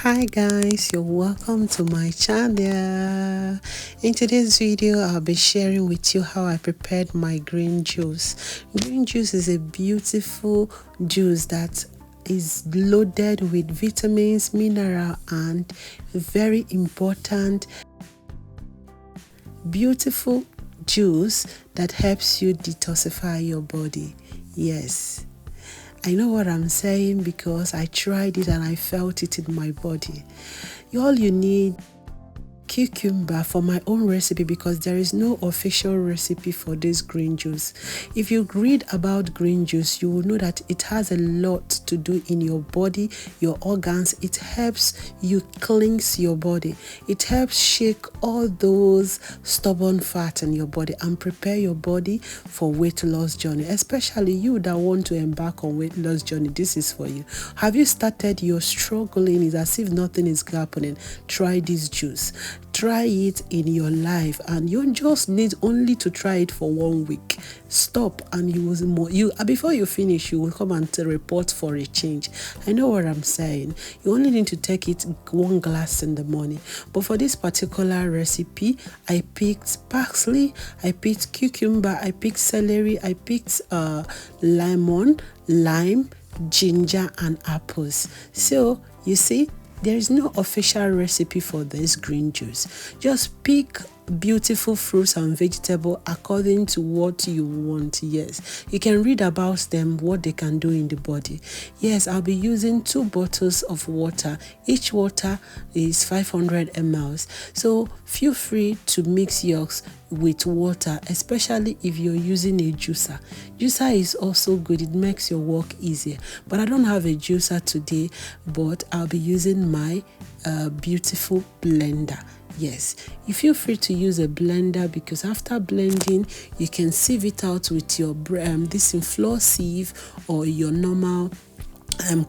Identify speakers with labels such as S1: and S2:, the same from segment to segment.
S1: Hi guys, you're welcome to my channel. In today's video I'll be sharing with you how I prepared my green juice. Green juice is a beautiful juice that is loaded with vitamins, mineral, and very important beautiful juice that helps you detoxify your body. Yes, I know what I'm saying because I tried it and I felt it in my body. All you need cucumber for my own recipe because there is no official recipe for this green juice. If you read about green juice, you will know that it has a lot to do in your body, your organs. It helps you cleanse your body. It helps shake all those stubborn fat in your body and prepare your body for weight loss journey. Especially you that want to embark on weight loss journey, this is for you. Have you started? You're struggling, it's as if nothing is happening. Try this juice. Try it in your life, and you just need only to try it for 1 week. Stop, and before you finish, you will come and report for a change. I know what I'm saying. You only need to take it 1 glass in the morning. But for this particular recipe, I picked parsley, I picked cucumber, I picked celery, I picked lemon, lime, ginger, and apples. So you see, there is no official recipe for this green juice. Just pick beautiful fruits and vegetables according to what you want. Yes, you can read about them, what they can do in the body. Yes, I'll be using 2 bottles of water. Each water is 500 ml. So feel free to mix yours with water, especially if you're using a juicer. Juicer is also good. It makes your work easier. But I don't have a juicer today, but I'll be using my beautiful blender. Yes, you feel free to use a blender because after blending, you can sieve it out with your this floor sieve or your normal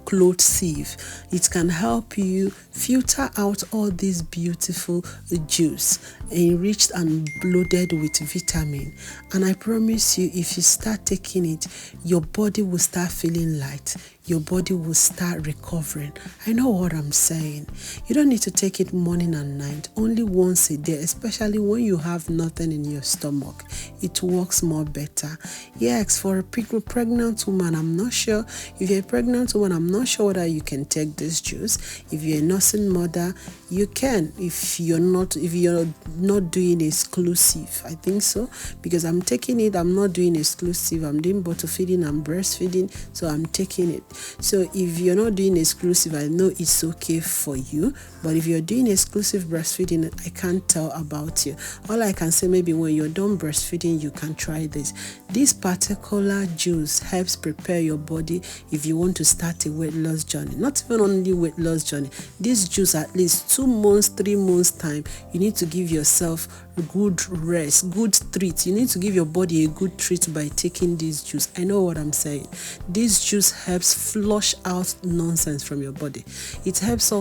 S1: cloth sieve. It can help you filter out all this beautiful juice enriched and loaded with vitamin. And I promise you, if you start taking it, your body will start feeling light. Your body will start recovering. I know what I'm saying. You don't need to take it morning and night, only once a day, especially when you have nothing in your stomach. It works more better. Yes, for a pregnant woman, I'm not sure. If you're a pregnant woman, I'm not sure whether you can take this juice. If you're a nursing mother, you can. If you're not doing exclusive, I think so, because I'm taking it. I'm not doing exclusive. I'm doing bottle feeding and breastfeeding, so I'm taking it. So if you're not doing exclusive, I know it's okay for you. But if you're doing exclusive breastfeeding, I can't tell about you. All I can say, maybe when you're done breastfeeding, you can try this. This particular juice helps prepare your body if you want to start a weight loss journey. Not even only weight loss journey. This juice, at least 2 months, 3 months time, you need to give yourself good rest, good treat. You need to give your body a good treat by taking this juice. I know what I'm saying. This juice helps flush out nonsense from your body. It helps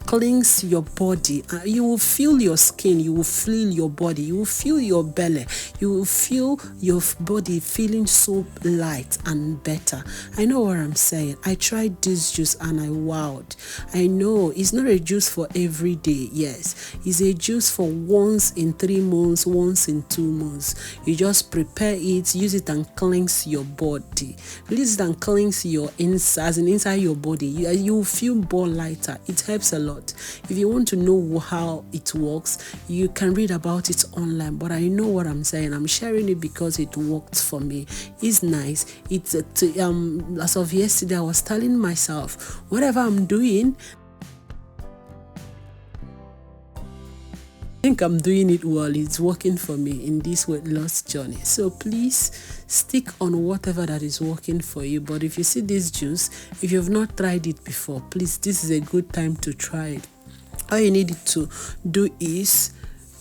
S1: cleanse your body. You will feel your skin, you will feel your body, you will feel your belly, you will feel your body feeling so light and better. I know what I'm saying. I tried this juice and I wowed. I know it's not a juice for every day. Yes, it's a juice for once in 3 months, once in 2 months. You just prepare it, use it, and cleanse your body. Use it and cleanse your inside your body. You will feel more lighter. It helps a lot. If you want to know how it works, you can read about it online, but I know what I'm saying. I'm sharing it because it worked for me. It's nice. It's as of yesterday, I was telling myself, whatever I'm doing, I think I'm doing it well. It's working for me in this weight loss journey. So please stick on whatever that is working for you. But if you see this juice, if you've not tried it before, please, this is a good time to try it. All you need to do is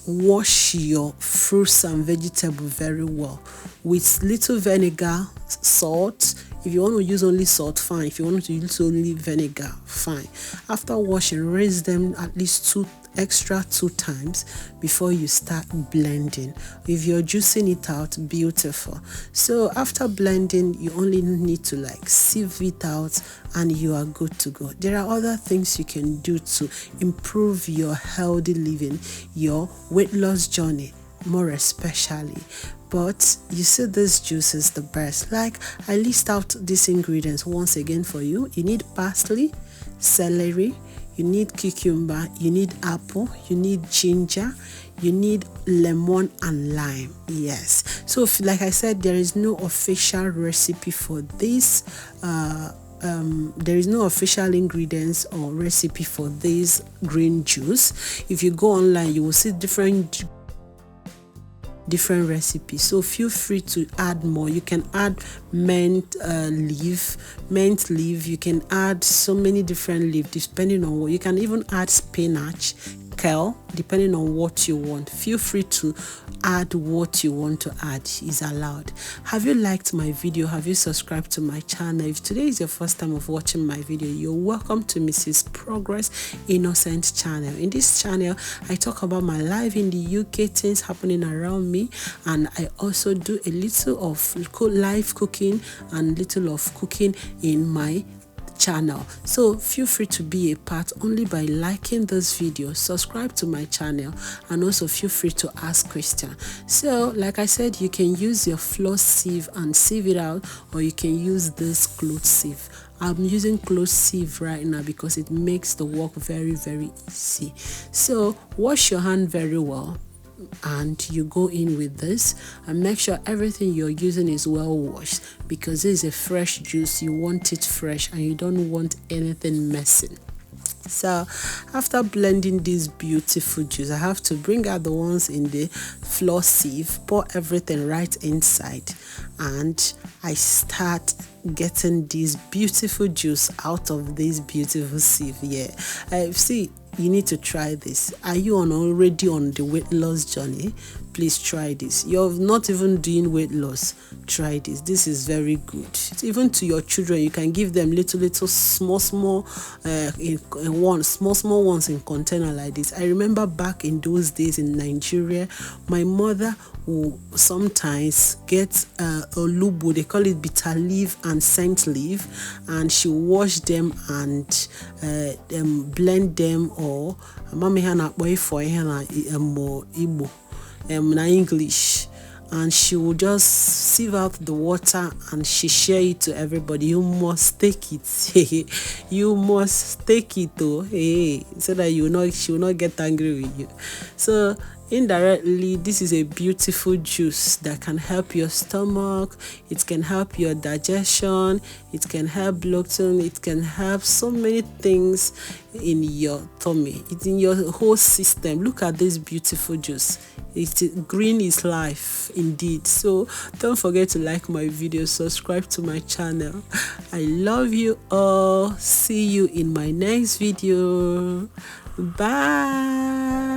S1: wash your fruits and vegetables very well with little vinegar, salt. If you want to use only salt, fine. If you want to use only vinegar, fine. After washing, rinse them at least two times before you start blending. If you're juicing it out, beautiful. So after blending, you only need to like sieve it out and you are good to go. There are other things you can do to improve your healthy living, your weight loss journey, more especially. But you see, this juice is the best. Like, I list out these ingredients once again for you. You need parsley, celery, you need cucumber, you need apple, you need ginger, you need lemon and lime. Yes. So like I said, there is no official recipe for this. There is no official ingredients or recipe for this green juice. If you go online, you will see different recipes, so feel free to add more. You can add mint leaf, you can add so many different leaves depending on what. You can even add spinach, kale, depending on what you want. Feel free to add what you want to add, is allowed. Have you liked my video? Have you subscribed to my channel? If today is your first time of watching my video, you're welcome to Mrs. Progress Innocent channel. In this channel, I talk about my life in the UK, things happening around me, and I also do a little of live cooking and little of cooking in my channel. So feel free to be a part only by liking this video, subscribe to my channel, and also feel free to ask questions. So like I said, you can use your flour sieve and sieve it out, or you can use this cloth sieve. I'm using cloth sieve right now because it makes the work very easy. So wash your hand very well and you go in with this, and make sure everything you're using is well washed, because this is a fresh juice. You want it fresh and you don't want anything messing. So after blending this beautiful juice, I have to bring out the ones in the flour sieve, pour everything right inside, and I start getting this beautiful juice out of this beautiful sieve. See, you need to try this. Are you already on the weight loss journey? Please try this. You're not even doing weight loss, try this. This is very good. Even to your children, you can give them little small ones in container like this. I remember back in those days in Nigeria, my mother will sometimes get olubo, they call it bitter leaf and scent leaf, and she wash them and blend them, or mama hana boy for hana Igbo na English, and she will just sieve out the water and she share it to everybody. You must take it. You must take it though, so that she will not get angry with you. So indirectly, this is a beautiful juice that can help your stomach, it can help your digestion, it can help bloating, it can help so many things in your tummy. It's in your whole system. Look at this beautiful juice. Green is life indeed. So don't forget to like my video, subscribe to my channel. I love you all. See you in my next video. Bye.